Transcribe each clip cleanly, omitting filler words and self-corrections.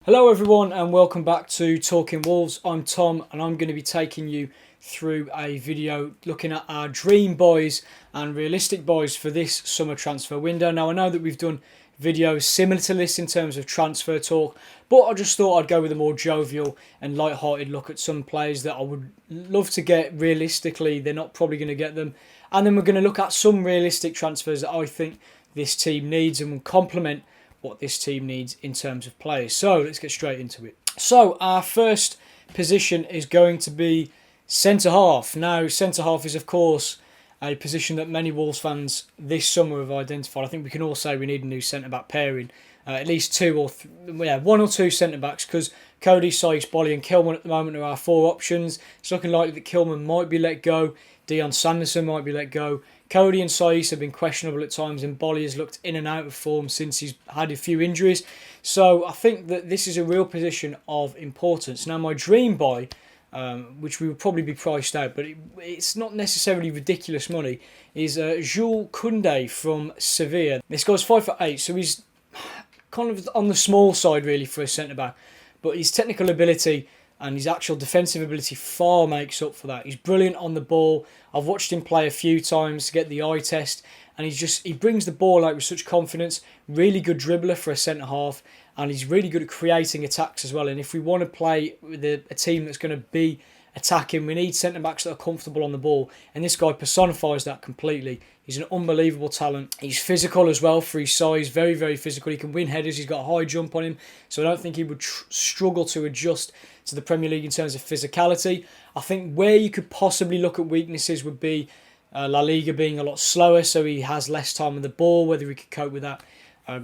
Hello everyone and welcome back to Talking Wolves. I'm Tom and I'm going to be taking you through a video looking at our dream buys and realistic buys for this summer transfer window. Now I know that we've done videos similar to this in terms of transfer talk, but I just thought I'd go with a more jovial and light-hearted look at some players that I would love to get. Realistically, they're not probably going to get them. And then we're going to look at some realistic transfers that I think this team needs and will complement what this team needs in terms of players. So let's get straight into it. So our first position is going to be centre half. Now centre half is of course a position that many Wolves fans this summer have identified. I think we can all say we need a new centre back pairing, at least one or two centre backs, because Coady, Sykes, Bolly and Kilman at the moment are our four options. It's looking likely that Kilman might be let go, Dion Sanderson might be let go. Coady and Sykes have been questionable at times, and Bolly has looked in and out of form since he's had a few injuries. So I think that this is a real position of importance. Now my dream buy, which we would probably be priced out, but it's not necessarily ridiculous money, is Jules Kounde from Sevilla. This guy's 5'8", so he's kind of on the small side really for a centre-back, but his technical ability and his actual defensive ability far makes up for that. He's brilliant on the ball. I've watched him play a few times to get the eye test, and he brings the ball out with such confidence. Really good dribbler for a centre half, and he's really good at creating attacks as well. And if we want to play with a team that's going to be attacking, we need centre backs that are comfortable on the ball, and this guy personifies that completely. He's an unbelievable talent. He's physical as well for his size, very, very physical. He can win headers. He's got a high jump on him, so I don't think he would struggle to adjust to the Premier League in terms of physicality. I think where you could possibly look at weaknesses would be La Liga being a lot slower, so he has less time on the ball. Whether he could cope with that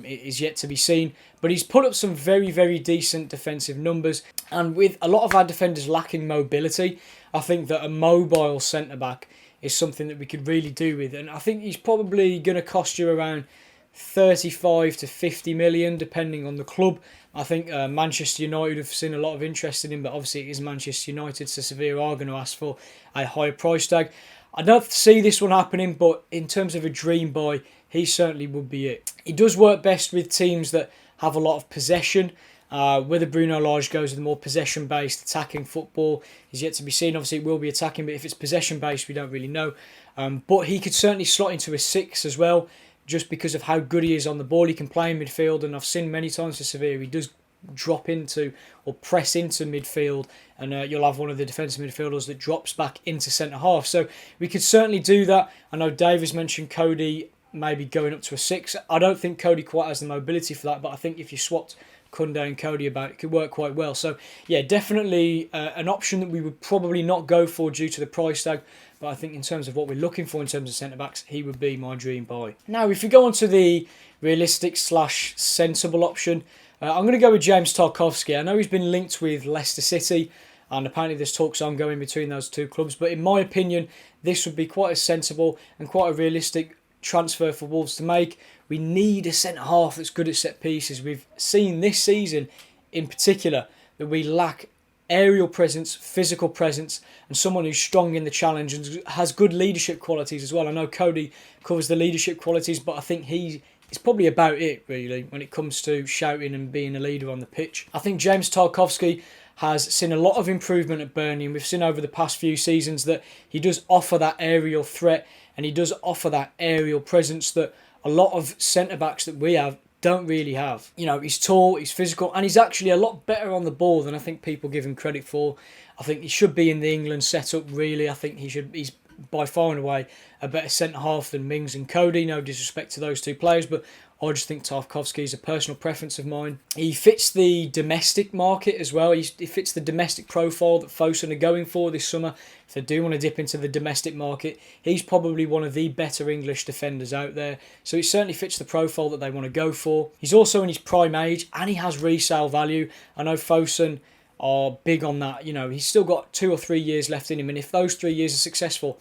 is yet to be seen. But he's put up some very, very decent defensive numbers, and with a lot of our defenders lacking mobility, I think that a mobile centre-back is something that we could really do with. And I think he's probably going to cost you around 35 to 50 million, depending on the club. I think Manchester United have seen a lot of interest in him, but obviously it is Manchester United, so Sevilla are going to ask for a higher price tag. I don't see this one happening, but in terms of a dream buy, he certainly would be it. He does work best with teams that have a lot of possession. Whether Bruno Lage goes with a more possession-based attacking football is yet to be seen. Obviously, it will be attacking, but if it's possession-based, we don't really know. But he could certainly slot into a 6 as well, just because of how good he is on the ball. He can play in midfield, and I've seen many times for Sevilla, he does drop into or press into midfield, and you'll have one of the defensive midfielders that drops back into centre-half. So we could certainly do that. I know Dave has mentioned Coady maybe going up to a 6. I don't think Coady quite has the mobility for that, but I think if you swapped Kounde and Coady about, it could work quite well. So yeah, definitely an option that we would probably not go for due to the price tag, but I think in terms of what we're looking for in terms of centre-backs, he would be my dream buy. Now, if you go on to the realistic / sensible option, I'm going to go with James Tarkowski. I know he's been linked with Leicester City, and apparently there's talks ongoing between those two clubs, but in my opinion, this would be quite a sensible and quite a realistic transfer for Wolves to make. We need a centre-half that's good at set pieces. We've seen this season in particular that we lack aerial presence, physical presence, and someone who's strong in the challenge and has good leadership qualities as well. I know Coady covers the leadership qualities, but I think he's probably about it really when it comes to shouting and being a leader on the pitch. I think James Tarkowski has seen a lot of improvement at Burnley, and we've seen over the past few seasons that he does offer that aerial threat, and he does offer that aerial presence that a lot of centre-backs that we have don't really have. You know, he's tall, he's physical, and he's actually a lot better on the ball than I think people give him credit for. I think he should be in the England setup, really. I think he's by far and away a better centre-half than Mings and Coady. No disrespect to those two players, but I just think Tarkowski is a personal preference of mine. He fits the domestic market as well. He fits the domestic profile that Fosun are going for this summer. If they do want to dip into the domestic market, he's probably one of the better English defenders out there. So he certainly fits the profile that they want to go for. He's also in his prime age, and he has resale value. I know Fosun are big on that. You know, he's still got 2 or 3 years left in him, and if those 3 years are successful,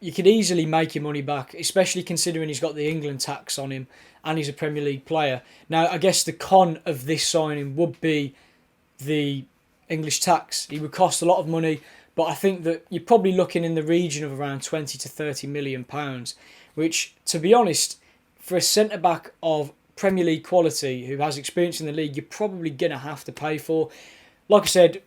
you could easily make your money back, especially considering he's got the England tax on him and he's a Premier League player. Now, I guess the con of this signing would be the English tax. He would cost a lot of money, but I think that you're probably looking in the region of around 20 to 30 million pounds, which, to be honest, for a centre-back of Premier League quality, who has experience in the league, you're probably going to have to pay for. Like I said,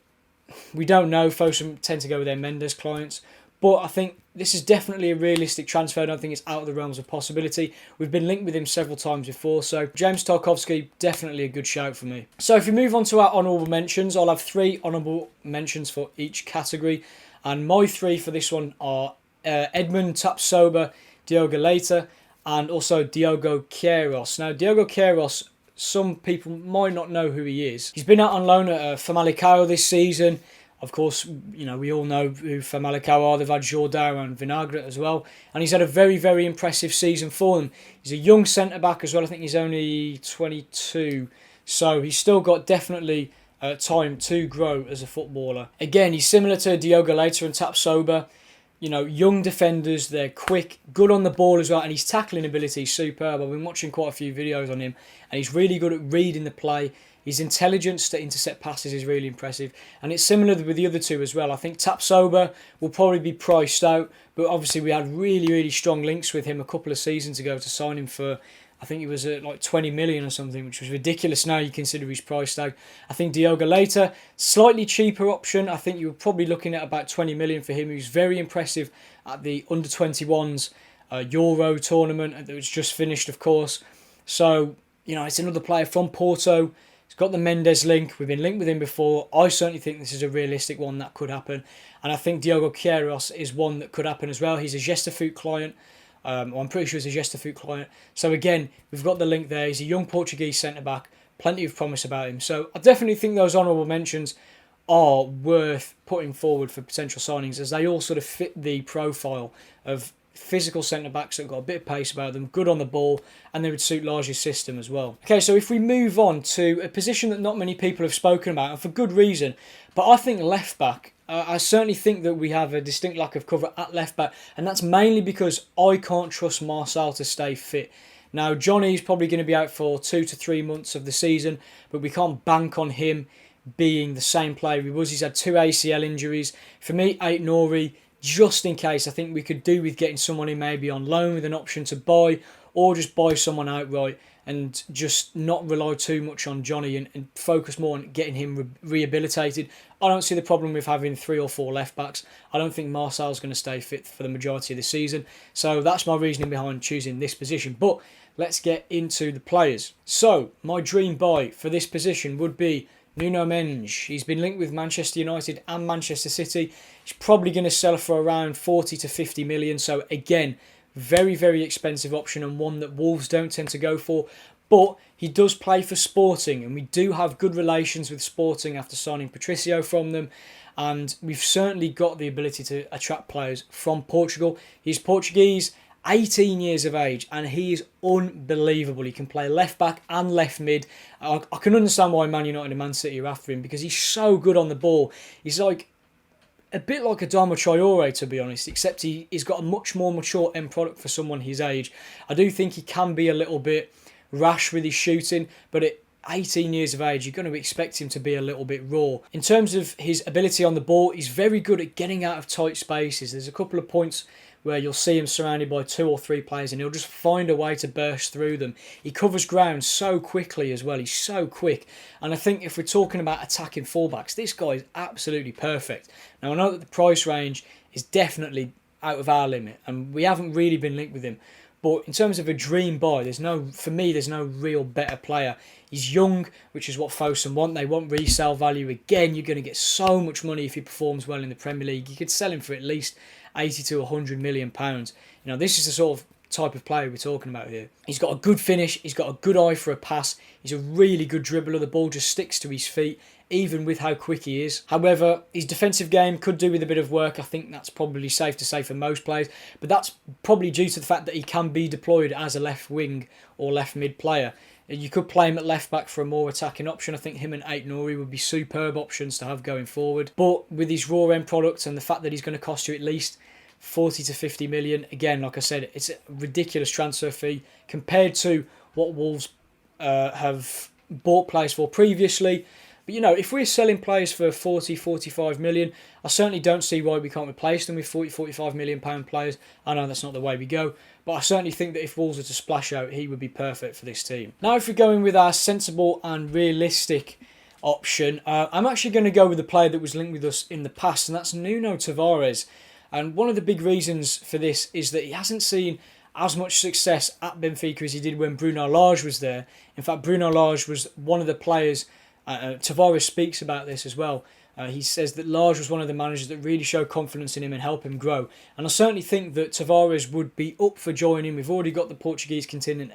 we don't know. Fosun tend to go with their Mendes clients. But I think this is definitely a realistic transfer. I don't think it's out of the realms of possibility. We've been linked with him several times before. So James Tarkowski, definitely a good shout for me. So if we move on to our honourable mentions, I'll have 3 honourable mentions for each category. And my 3 for this one are Edmund Tapsoba, Diogo Leite, and also Diogo Queiroz. Now, Diogo Queiroz, some people might not know who he is. He's been out on loan at Famalicão this season. Of course, you know, we all know who Famalicão are. They've had Jordão and Vinagre as well. And he's had a very, very impressive season for them. He's a young centre-back as well. I think he's only 22. So he's still got definitely time to grow as a footballer. Again, he's similar to Diogo Leite and Tapsoba. You know, young defenders, they're quick, good on the ball as well, and his tackling ability is superb. I've been watching quite a few videos on him, and he's really good at reading the play. His intelligence to intercept passes is really impressive, and it's similar with the other two as well. I think Tapsoba will probably be priced out, but obviously we had really, really strong links with him a couple of seasons ago to sign him for, I think it was like 20 million or something, which was ridiculous now you consider his price tag. I think Diogo Leite, slightly cheaper option. I think you were probably looking at about 20 million for him. He was very impressive at the under-21s Euro tournament that was just finished, of course. So, you know, it's another player from Porto. He's got the Mendes link. We've been linked with him before. I certainly think this is a realistic one that could happen. And I think Diogo Queiroz is one that could happen as well. He's a JUSSUF client. I'm pretty sure he's a JUSSUF client. So again, we've got the link there. He's a young Portuguese centre-back. Plenty of promise about him. So I definitely think those honourable mentions are worth putting forward for potential signings, as they all sort of fit the profile of physical centre-backs that have got a bit of pace about them, good on the ball, and they would suit Lage's system as well. Okay, so if we move on to a position that not many people have spoken about, and for good reason, but I think left-back, I certainly think that we have a distinct lack of cover at left-back, and that's mainly because I can't trust Marçal to stay fit. Now, Johnny's probably going to be out for 2 to 3 months of the season, but we can't bank on him being the same player he was. He's had 2 ACL injuries. For me, Aït-Nouri, just in case, I think we could do with getting someone in maybe on loan with an option to buy, or just buy someone outright and just not rely too much on Johnny and focus more on getting him rehabilitated. I don't see the problem with having 3 or 4 left backs. I don't think Marçal's going to stay fit for the majority of the season. So that's my reasoning behind choosing this position. But let's get into the players. So my dream buy for this position would be Nuno Mendes. He's been linked with Manchester United and Manchester City. He's probably going to sell for around 40 to 50 million. So again, very, very expensive option, and one that Wolves don't tend to go for. But he does play for Sporting, and we do have good relations with Sporting after signing Patricio from them. And we've certainly got the ability to attract players from Portugal. He's Portuguese, 18 years of age, and he is unbelievable. He can play left back and left mid. I can understand why Man United and Man City are after him, because he's so good on the ball. He's like a bit like Adama Traore, to be honest, except he's got a much more mature end product for someone his age. I do think he can be a little bit rash with his shooting, but at 18 years of age, you're going to expect him to be a little bit raw. In terms of his ability on the ball, he's very good at getting out of tight spaces. There's a couple of points where you'll see him surrounded by 2 or 3 players and he'll just find a way to burst through them. He covers ground so quickly as well. He's so quick. And I think if we're talking about attacking fullbacks, this guy is absolutely perfect. Now, I know that the price range is definitely out of our limit and we haven't really been linked with him. But in terms of a dream buy, for me, there's no real better player. He's young, which is what Fosun want. They want resale value. Again, you're going to get so much money if he performs well in the Premier League. You could sell him for at least 80 to 100 million pounds. You know, this is the sort of type of player we're talking about here. He's got a good finish. He's got a good eye for a pass. He's a really good dribbler. The ball just sticks to his feet, even with how quick he is. However, his defensive game could do with a bit of work. I think that's probably safe to say for most players. But that's probably due to the fact that he can be deployed as a left wing or left mid player. You could play him at left back for a more attacking option. I think him and Aït-Nouri would be superb options to have going forward. But with his raw end product and the fact that he's going to cost you at least 40 to 50 million, again, like I said, it's a ridiculous transfer fee compared to what Wolves have bought players for previously. But, you know, if we're selling players for 40, 45 million, I certainly don't see why we can't replace them with 40, 45 million pound players. I know that's not the way we go, but I certainly think that if Wolves were to splash out, he would be perfect for this team. Now, if we're going with our sensible and realistic option, I'm actually going to go with the player that was linked with us in the past, and that's Nuno Tavares. And one of the big reasons for this is that he hasn't seen as much success at Benfica as he did when Bruno Lage was there. In fact, Bruno Lage was one of the players, Tavares speaks about this as well. He says that Lage was one of the managers that really showed confidence in him and helped him grow. And I certainly think that Tavares would be up for joining. We've already got the Portuguese contingent.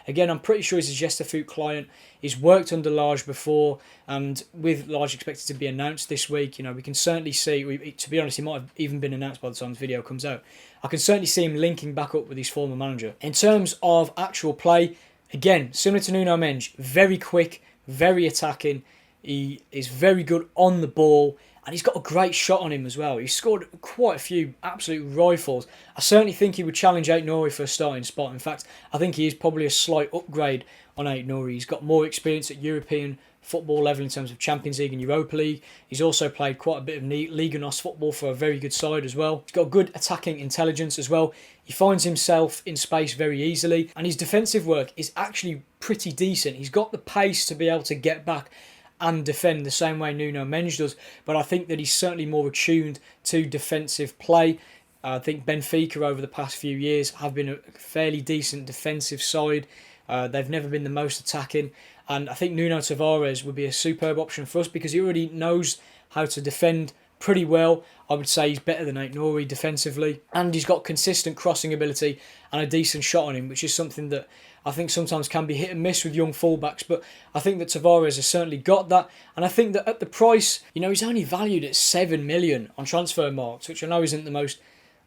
Again, I'm pretty sure he's a JUSSUF client. He's worked under Lage before, and with Lage expected to be announced this week, you know, we can certainly see, to be honest, he might have even been announced by the time this video comes out. I can certainly see him linking back up with his former manager. In terms of actual play, again, similar to Nuno Mendes, very quick, very attacking. He is very good on the ball, and he's got a great shot on him as well. He's scored quite a few absolute rifles. I certainly think he would challenge Aït-Nouri for a starting spot. In fact, I think he is probably a slight upgrade on Aït-Nouri. He's got more experience at European football level in terms of Champions League and Europa League. He's also played quite a bit of Liga NOS football for a very good side as well. He's got good attacking intelligence as well. He finds himself in space very easily, and his defensive work is actually pretty decent. He's got the pace to be able to get back and defend the same way Nuno Mendes does, but I think that he's certainly more attuned to defensive play. I think Benfica over the past few years have been a fairly decent defensive side. They've never been the most attacking, and I think Nuno Tavares would be a superb option for us because he already knows how to defend pretty well. I would say he's better than Aït-Nouri defensively, and he's got consistent crossing ability and a decent shot on him, which is something that I think sometimes can be hit and miss with young fullbacks, but I think that Tavares has certainly got that, and I think that at the price, you know, he's only valued at 7 million on transfer marks, which I know isn't the most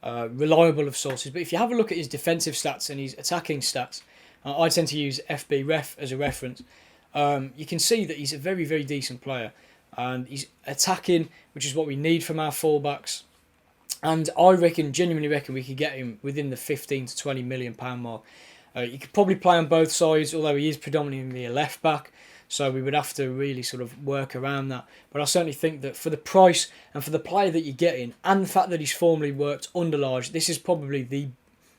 reliable of sources, but if you have a look at his defensive stats and his attacking stats, I tend to use FBref as a reference, you can see that he's a very, very decent player, and he's attacking, which is what we need from our fullbacks. And I genuinely reckon we could get him within the 15 to 20 million pound mark. You could probably play on both sides, although he is predominantly a left back, so we would have to really sort of work around that. But I certainly think that for the price and for the player that you're getting, and the fact that he's formerly worked under Lage, this is probably the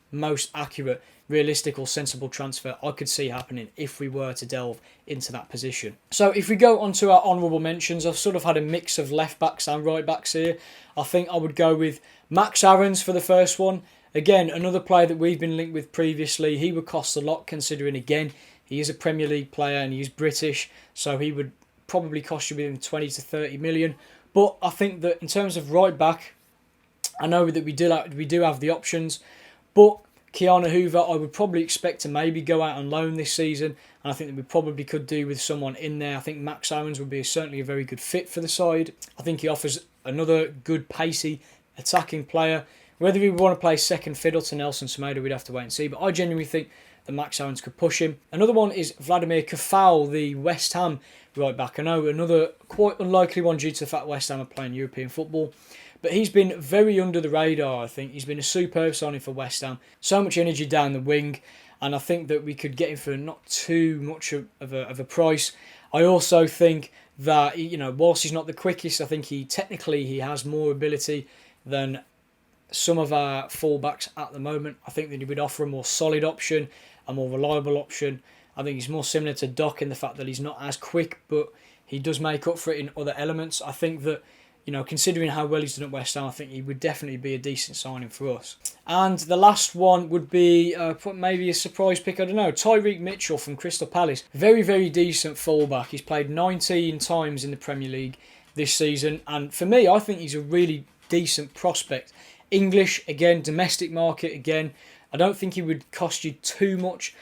most accurate, realistic or sensible transfer I could see happening if we were to delve into that position. So if we go on to our honourable mentions, I've sort of had a mix of left backs and right backs here. I think I would go with Max Aarons for the first one. Again, another player that we've been linked with previously. He would cost a lot considering, again, he is a Premier League player and he's British, so he would probably cost you within 20 to 30 million. But I think that in terms of right back, I know that we do have the options, but Keanu Hoover, I would probably expect to maybe go out on loan this season, and I think that we probably could do with someone in there. I think Max Aarons would be certainly a very good fit for the side. I think he offers another good, pacey, attacking player. Whether we want to play second fiddle to Nelson Semedo, we'd have to wait and see, but I genuinely think that Max Aarons could push him. Another one is Vladimir Kafal, the West Ham right back. I know another quite unlikely one due to the fact West Ham are playing European football, but he's been very under the radar, I think. He's been a superb signing for West Ham. So much energy down the wing, and I think that we could get him for not too much of a price. I also think that, you know, whilst he's not the quickest, I think he has more ability than some of our fullbacks at the moment. I think that he would offer a more solid option, a more reliable option. I think he's more similar to Doc in the fact that he's not as quick, but he does make up for it in other elements. I think that, you know, considering how well he's done at West Ham, I think he would definitely be a decent signing for us. And the last one would be maybe a surprise pick, I don't know, Tyreek Mitchell from Crystal Palace. Very, very decent fullback. He's played 19 times in the Premier League this season, and for me, I think he's a really decent prospect. English, again, domestic market, again. I don't think he would cost you too much.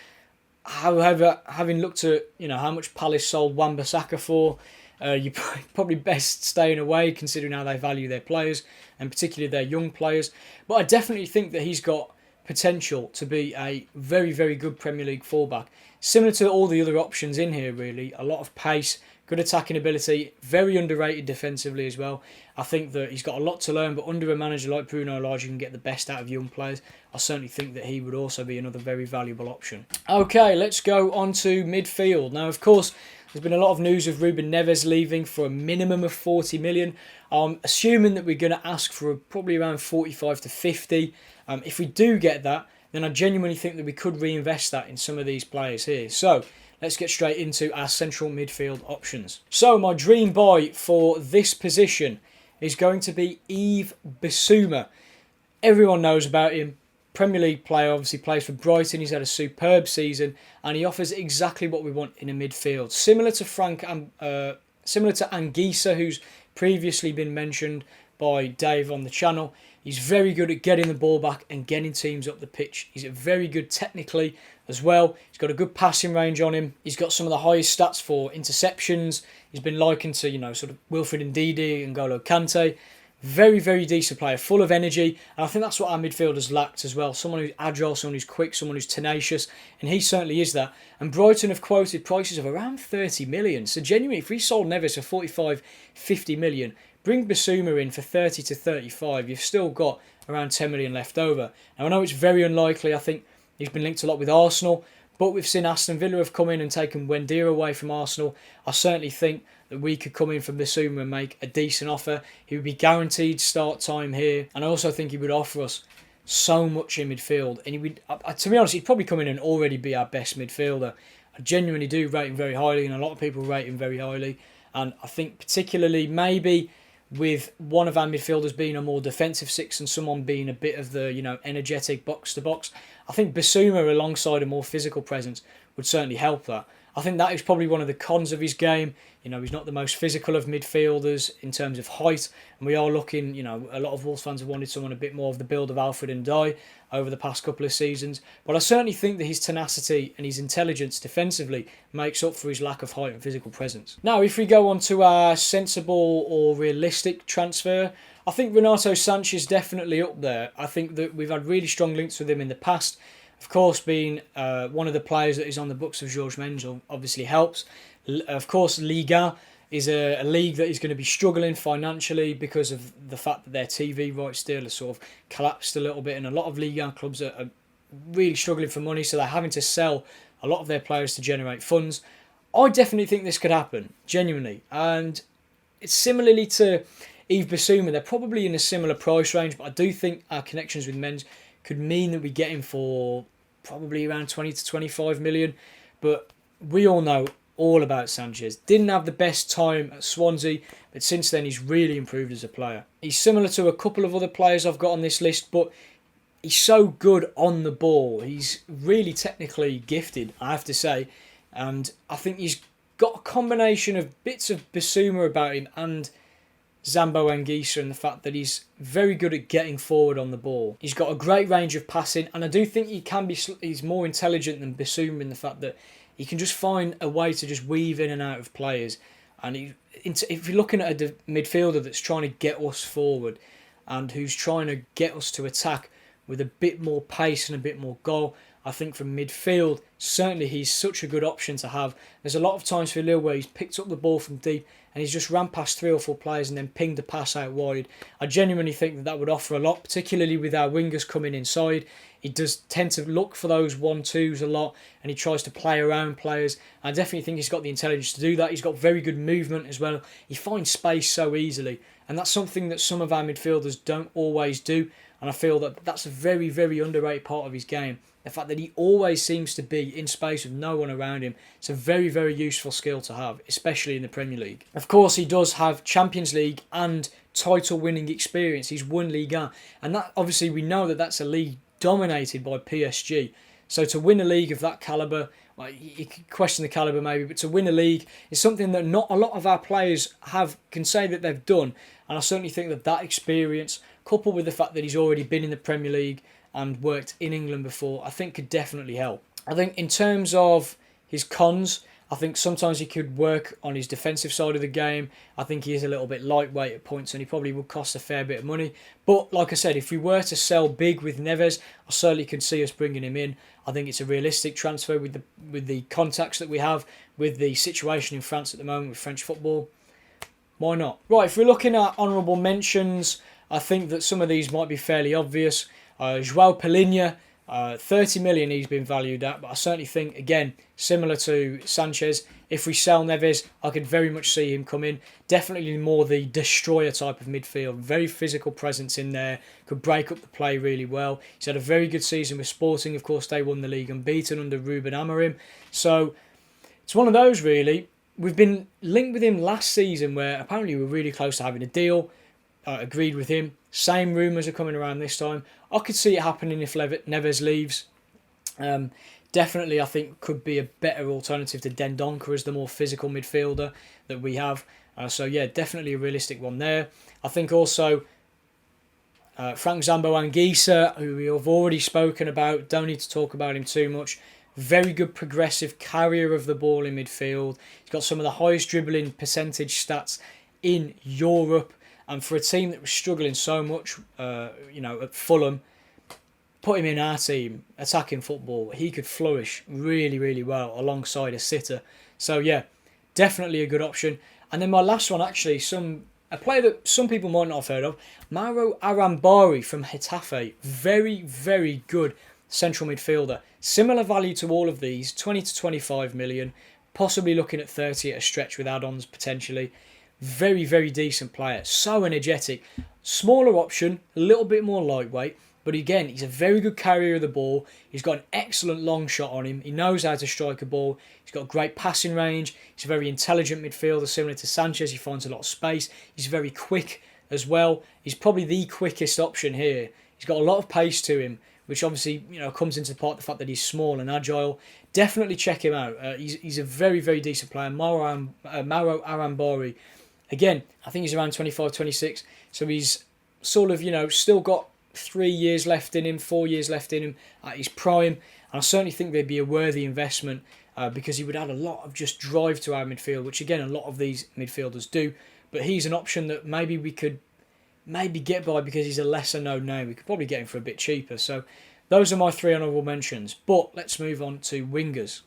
However, having looked at, you know, how much Palace sold Wan-Bissaka for, you're probably best staying away considering how they value their players, and particularly their young players. But I definitely think that he's got potential to be a very, very good Premier League fullback. Similar to all the other options in here, really. A lot of pace, good attacking ability, very underrated defensively as well. I think that he's got a lot to learn, but under a manager like Bruno Lage, you can get the best out of young players. I certainly think that he would also be another very valuable option. Okay, let's go on to midfield. Now, of course, There's been a lot of news of Ruben Neves leaving for a minimum of 40 million. I'm assuming that we're going to ask for probably around 45 to 50. If we do get that, then I genuinely think that we could reinvest that in some of these players here. So let's get straight into our central midfield options. So my dream buy for this position is going to be Yves Bissouma. Everyone knows about him. Premier League player, obviously plays for Brighton. He's had a superb season, and he offers exactly what we want in a midfield. Similar to Anguissa, who's previously been mentioned by Dave on the channel. He's very good at getting the ball back and getting teams up the pitch. He's very good technically as well. He's got a good passing range on him. He's got some of the highest stats for interceptions. He's been likened to, sort of Wilfred Ndidi and N'Golo Kante. Very, very decent player, full of energy. And I think that's what our midfielders lacked as well. Someone who's agile, someone who's quick, someone who's tenacious. And he certainly is that. And Brighton have quoted prices of around 30 million. So genuinely, if we sold Neves for 45, 50 million, bring Bissouma in for 30 to 35, you've still got around 10 million left over. Now, I know it's very unlikely. I think he's been linked a lot with Arsenal. But we've seen Aston Villa have come in and taken Wendia away from Arsenal. I certainly think that we could come in from Bissouma and make a decent offer. He would be guaranteed start time here. And I also think he would offer us so much in midfield. And he would, to be honest, he'd probably come in and already be our best midfielder. I genuinely do rate him very highly, and a lot of people rate him very highly. And I think particularly maybe with one of our midfielders being a more defensive six and someone being a bit of the, energetic box-to-box, I think Bissouma alongside a more physical presence would certainly help that. I think that is probably one of the cons of his game. He's not the most physical of midfielders in terms of height. And we are looking, a lot of Wolves fans have wanted someone a bit more of the build of Alfred N'Diaye over the past couple of seasons. But I certainly think that his tenacity and his intelligence defensively makes up for his lack of height and physical presence. Now, if we go on to our sensible or realistic transfer, I think Renato Sanches definitely up there. I think that we've had really strong links with him in the past. Of course, being one of the players that is on the books of Georges Mendes obviously helps. Of course, Liga is a league that is going to be struggling financially because of the fact that their TV rights still have sort of collapsed a little bit, and a lot of Liga clubs are really struggling for money, so they're having to sell a lot of their players to generate funds. I definitely think this could happen, genuinely. And it's similarly to Yves Bissouma. They're probably in a similar price range, but I do think our connections with Mendes could mean that we get him for probably around 20 to 25 million. But we all know all about Sanchez. Didn't have the best time at Swansea, but since then he's really improved as a player. He's similar to a couple of other players I've got on this list, but he's so good on the ball. He's really technically gifted, I have to say. And I think he's got a combination of bits of Bissouma about him and Zambo Anguissa, and the fact that he's very good at getting forward on the ball. He's got a great range of passing, and I do think he's more intelligent than Bissouma in the fact that he can just find a way to just weave in and out of players. And if you're looking at a midfielder that's trying to get us forward and who's trying to get us to attack with a bit more pace and a bit more goal, I think from midfield, certainly he's such a good option to have. There's a lot of times for Lille where he's picked up the ball from deep and he's just ran past 3 or 4 players and then pinged the pass out wide. I genuinely think that would offer a lot, particularly with our wingers coming inside. He does tend to look for those 1-2s a lot, and he tries to play around players. I definitely think he's got the intelligence to do that. He's got very good movement as well. He finds space so easily, and that's something that some of our midfielders don't always do. And I feel that that's a very, very underrated part of his game. The fact that he always seems to be in space with no one around him. It's a very, very useful skill to have, especially in the Premier League. Of course, he does have Champions League and title-winning experience. He's won Ligue 1. And that, obviously, we know that that's a league dominated by PSG. So to win a league of that calibre, well, you could question the calibre maybe, but to win a league is something that not a lot of our players can say that they've done. And I certainly think that experience, coupled with the fact that he's already been in the Premier League and worked in England before, I think could definitely help. I think in terms of his cons, I think sometimes he could work on his defensive side of the game. I think he is a little bit lightweight at points and he probably would cost a fair bit of money. But like I said, if we were to sell big with Neves, I certainly could see us bringing him in. I think it's a realistic transfer with the contacts that we have, with the situation in France at the moment with French football. Why not? Right, if we're looking at honourable mentions, I think that some of these might be fairly obvious. João Palhinha, 30 million he's been valued at, but I certainly think, again, similar to Sanchez, if we sell Neves, I could very much see him come in. Definitely more the destroyer type of midfield. Very physical presence in there. Could break up the play really well. He's had a very good season with Sporting. Of course, they won the league unbeaten under Ruben Amorim. So it's one of those, really. We've been linked with him last season where apparently we were really close to having a deal. Agreed with him. Same rumours are coming around this time. I could see it happening if Neves leaves. Definitely, I think, could be a better alternative to Dendoncker as the more physical midfielder that we have. So, yeah, definitely a realistic one there. I think also Frank Zambo Anguissa, who we have already spoken about, don't need to talk about him too much. Very good progressive carrier of the ball in midfield. He's got some of the highest dribbling percentage stats in Europe. And for a team that was struggling so much, at Fulham, put him in our team, attacking football. He could flourish really, really well alongside a sitter. So, yeah, definitely a good option. And then my last one, actually, a player that some people might not have heard of, Mauro Arambari from Getafe. Very, very good central midfielder. Similar value to all of these, 20 to 25 million, possibly looking at 30 at a stretch with add-ons potentially. Very, very decent player. So energetic. Smaller option, a little bit more lightweight. But again, he's a very good carrier of the ball. He's got an excellent long shot on him. He knows how to strike a ball. He's got great passing range. He's a very intelligent midfielder, similar to Sanchez. He finds a lot of space. He's very quick as well. He's probably the quickest option here. He's got a lot of pace to him, which obviously comes into part the fact that he's small and agile. Definitely check him out. He's a very, very decent player. Mauro Arambari. Again, I think he's around 25, 26. So he's sort of, still got 3 years left in him, 4 years left in him at his prime. And I certainly think they'd be a worthy investment because he would add a lot of just drive to our midfield, which again, a lot of these midfielders do. But he's an option that maybe we could get by because he's a lesser known name. We could probably get him for a bit cheaper. So those are my 3 honourable mentions. But let's move on to wingers.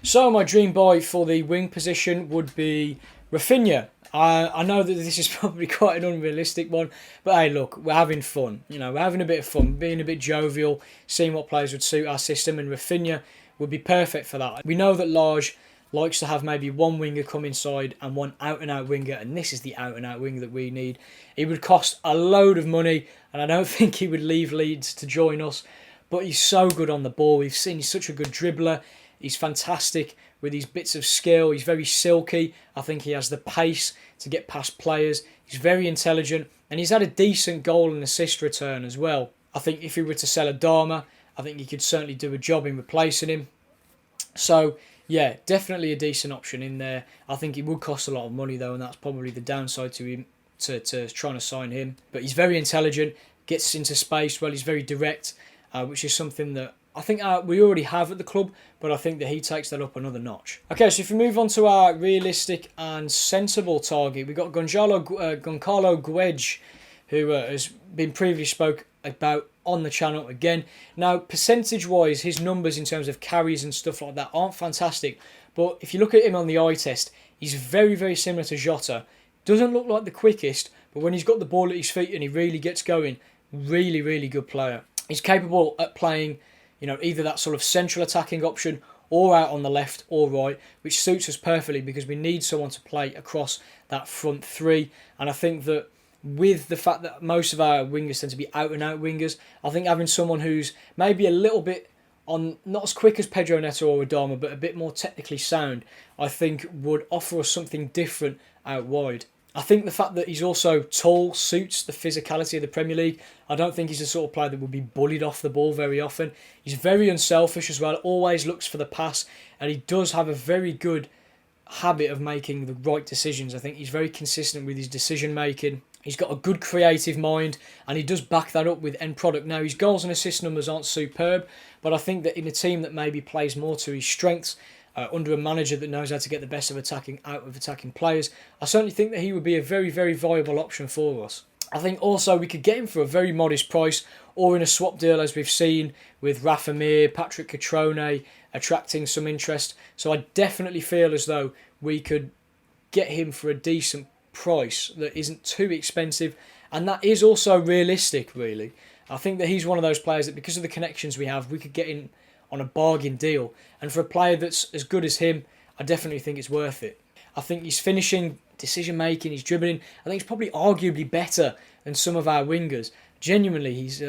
So my dream buy for the wing position would be RAPHINHA. I know that this is probably quite an unrealistic one, but hey, look, we're having fun. We're having a bit of fun, being a bit jovial, seeing what players would suit our system, and RAPHINHA would be perfect for that. We know that Lage likes to have maybe one winger come inside and one out-and-out winger, and this is the out-and-out winger that we need. He would cost a load of money, and I don't think he would leave Leeds to join us, but he's so good on the ball. We've seen he's such a good dribbler. He's fantastic with his bits of skill. He's very silky. I think he has the pace to get past players. He's very intelligent. And he's had a decent goal and assist return as well. I think if he were to sell Adama, I think he could certainly do a job in replacing him. So, yeah, definitely a decent option in there. I think it would cost a lot of money, though, and that's probably the downside to him, to trying to sign him. But he's very intelligent, gets into space well. He's very direct, which is something that I think we already have at the club, but I think that he takes that up another notch. Okay, so if we move on to our realistic and sensible target, we've got Goncalo Guedes, who has been previously spoke about on the channel again. Now, percentage-wise, his numbers in terms of carries and stuff like that aren't fantastic, but if you look at him on the eye test, he's very, very similar to Jota. Doesn't look like the quickest, but when he's got the ball at his feet and he really gets going, really, really good player. He's capable at playing either that sort of central attacking option or out on the left or right, which suits us perfectly because we need someone to play across that front three. And I think that with the fact that most of our wingers tend to be out-and-out wingers, I think having someone who's maybe a little bit not as quick as Pedro Neto or Adama, but a bit more technically sound, I think would offer us something different out wide. I think the fact that he's also tall suits the physicality of the Premier League. I don't think he's the sort of player that would be bullied off the ball very often. He's very unselfish as well, always looks for the pass, and he does have a very good habit of making the right decisions. I think he's very consistent with his decision making. He's got a good creative mind, and he does back that up with end product. Now, his goals and assist numbers aren't superb, but I think that in a team that maybe plays more to his strengths, under a manager that knows how to get the best of attacking players, I certainly think that he would be a very, very viable option for us. I think also we could get him for a very modest price or in a swap deal, as we've seen with Rafa Mir, Patrick Catrone attracting some interest. So I definitely feel as though we could get him for a decent price that isn't too expensive, and that is also realistic, really. I think that he's one of those players that, because of the connections we have, we could get in on a bargain deal. And for a player that's as good as him, I definitely think it's worth it. I think his finishing, decision making, his dribbling, I think he's probably arguably better than some of our wingers. Genuinely, his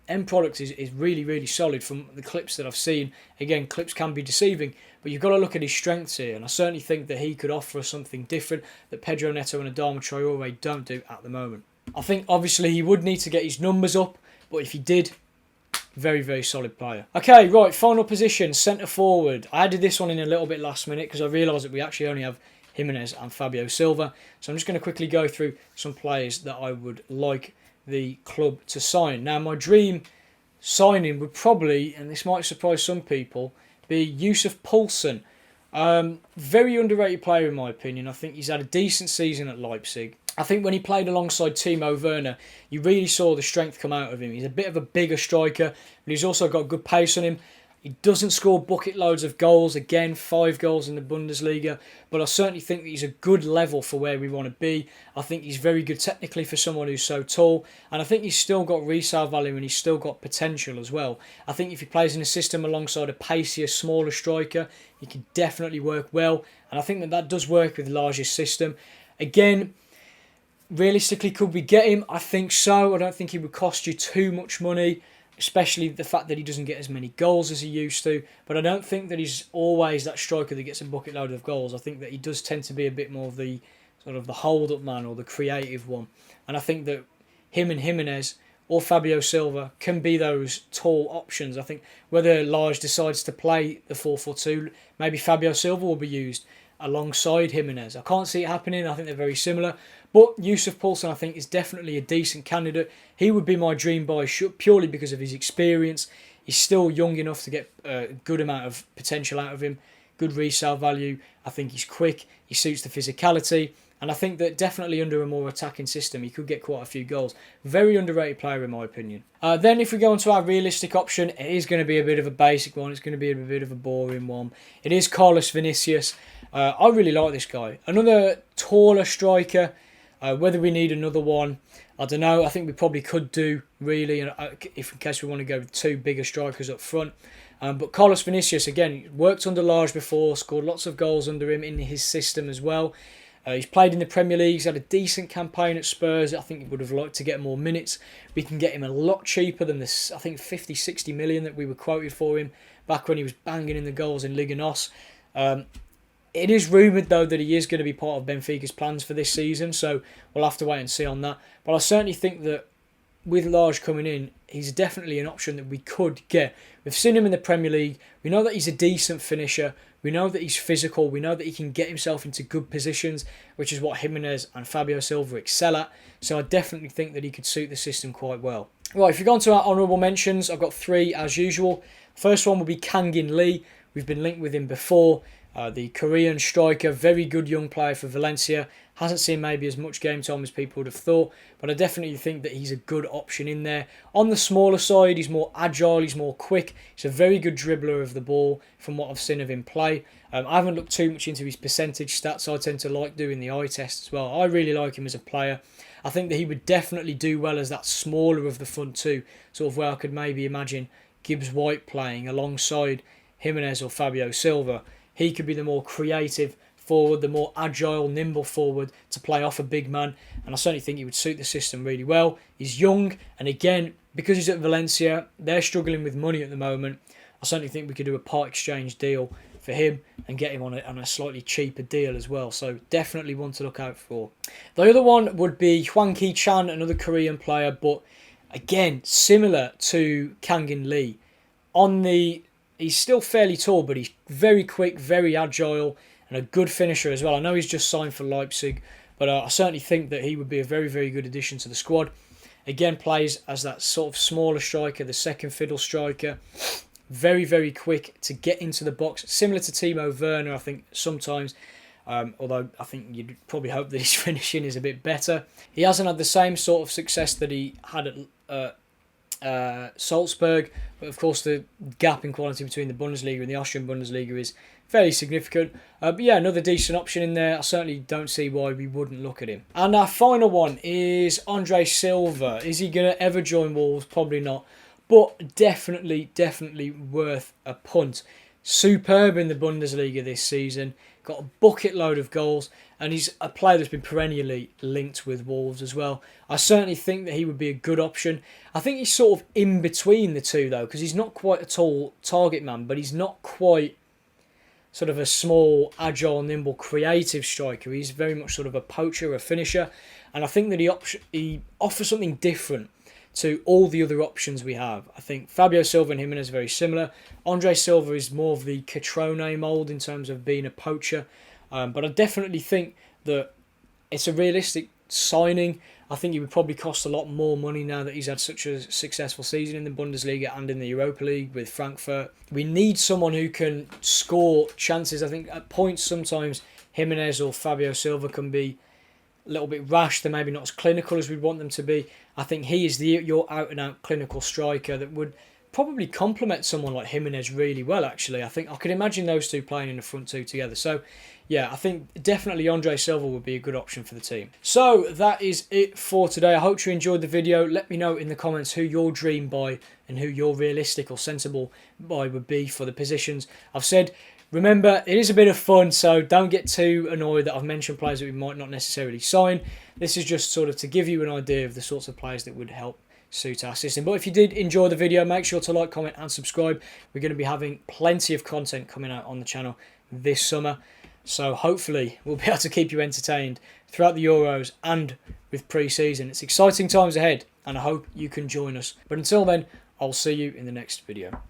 end product is really, really solid from the clips that I've seen. Again, clips can be deceiving, but you've got to look at his strengths here, and I certainly think that he could offer us something different that Pedro Neto and Adama Traore don't do at the moment. I think obviously he would need to get his numbers up, but if he did, very, very solid player. Okay, right, final position, centre forward. I added this one in a little bit last minute because I realised that we actually only have Jimenez and Fabio Silva. So I'm just going to quickly go through some players that I would like the club to sign. Now, my dream signing would probably, and this might surprise some people, be YUSSUF Poulsen. Very underrated player in my opinion. I think he's had a decent season at Leipzig. I think when he played alongside Timo Werner, you really saw the strength come out of him. He's a bit of a bigger striker, but he's also got good pace on him. He doesn't score bucket loads of goals. Again, 5 goals in the Bundesliga. But I certainly think that he's a good level for where we want to be. I think he's very good technically for someone who's so tall. And I think he's still got resale value and he's still got potential as well. I think if he plays in a system alongside a pacier, smaller striker, he could definitely work well. And I think that does work with Lage's system. Again, realistically, could we get him? I think so. I don't think he would cost you too much money, especially the fact that he doesn't get as many goals as he used to. But I don't think that he's always that striker that gets a bucket load of goals. I think that he does tend to be a bit more of the sort of the hold-up man or the creative one. And I think that him and Jimenez or Fabio Silva can be those tall options. I think whether Lage decides to play the 4-4-2, maybe Fabio Silva will be used alongside Jimenez. I can't see it happening. I think they're very similar. But YUSSUF Poulsen, I think, is definitely a decent candidate. He would be my dream buy purely because of his experience. He's still young enough to get a good amount of potential out of him. Good resale value. I think he's quick. He suits the physicality. And I think that definitely under a more attacking system, he could get quite a few goals. Very underrated player in my opinion. Then if we go on to our realistic option, it is going to be a bit of a basic one. It's going to be a bit of a boring one. It is Carlos Vinicius. I really like this guy. Another taller striker. Whether we need another one, I don't know. I think we probably could do, really, if in case we want to go with 2 bigger strikers up front. But Carlos Vinicius, again, worked under Lage before, scored lots of goals under him in his system as well. He's played in the Premier League, he's had a decent campaign at Spurs. I think he would have liked to get more minutes. We can get him a lot cheaper than this, I think 50-60 million that we were quoted for him back when he was banging in the goals in Liga NOS. It is rumoured, though, that he is going to be part of Benfica's plans for this season, so we'll have to wait and see on that. But I certainly think that with Lage coming in, he's definitely an option that we could get. We've seen him in the Premier League. We know that he's a decent finisher. We know that he's physical. We know that he can get himself into good positions, which is what Jimenez and Fabio Silva excel at. So I definitely think that he could suit the system quite well. Right, if you go on to our honourable mentions, I've got 3 as usual. First one will be Kangin Lee. We've been linked with him before. The Korean striker, very good young player for Valencia. Hasn't seen maybe as much game time as people would have thought, but I definitely think that he's a good option in there. On the smaller side, he's more agile, he's more quick. He's a very good dribbler of the ball from what I've seen of him play. I haven't looked too much into his percentage stats. I tend to like doing the eye test as well. I really like him as a player. I think that he would definitely do well as that smaller of the front two, sort of where I could maybe imagine Gibbs White playing alongside Jimenez or Fabio Silva. He could be the more creative forward, the more agile, nimble forward to play off a big man. And I certainly think he would suit the system really well. He's young, and again, because he's at Valencia, they're struggling with money at the moment. I certainly think we could do a part exchange deal for him and get him on a slightly cheaper deal as well. So definitely one to look out for. The other one would be Hwang Ki-chan, another Korean player, but again, similar to Kangin Lee. He's still fairly tall, but he's very quick, very agile, and a good finisher as well. I know he's just signed for Leipzig, but I certainly think that he would be a very, very good addition to the squad. Again, plays as that sort of smaller striker, the second fiddle striker. Very, very quick to get into the box. Similar to Timo Werner, I think, sometimes. Although I think you'd probably hope that his finishing is a bit better. He hasn't had the same sort of success that he had at Salzburg, but of course the gap in quality between the Bundesliga and the Austrian Bundesliga is fairly significant. But yeah, another decent option in there. I certainly don't see why we wouldn't look at him. And our final one is Andre Silva. Is he going to ever join Wolves? Probably not. But definitely worth a punt. Superb in the Bundesliga this season. Got a bucket load of goals. And he's a player that's been perennially linked with Wolves as well. I certainly think that he would be a good option. I think he's sort of in between the two, though, because he's not quite a tall target man, but he's not quite sort of a small, agile, nimble, creative striker. He's very much sort of a poacher, a finisher. And I think that he offers something different to all the other options we have. I think Fabio Silva and Jimenez are very similar. Andre Silva is more of the Catrone mould in terms of being a poacher. But I definitely think that it's a realistic signing. I think he would probably cost a lot more money now that he's had such a successful season in the Bundesliga and in the Europa League with Frankfurt. We need someone who can score chances. I think at points sometimes Jimenez or Fabio Silva can be a little bit rash. They're maybe not as clinical as we'd want them to be. I think he is your out-and-out clinical striker that would probably complement someone like Jimenez really well, actually. I think I could imagine those two playing in the front two together. So, yeah, I think definitely Andre Silva would be a good option for the team. So, that is it for today. I hope you enjoyed the video. Let me know in the comments who your dream buy and who your realistic or sensible buy would be for the positions. I've said, remember, it is a bit of fun, so don't get too annoyed that I've mentioned players that we might not necessarily sign. This is just sort of to give you an idea of the sorts of players that would help suit our system. But if you did enjoy the video, make sure to like, comment and subscribe. We're going to be having plenty of content coming out on the channel this summer. So hopefully we'll be able to keep you entertained throughout the Euros and with pre-season. It's exciting times ahead and I hope you can join us. But until then, I'll see you in the next video.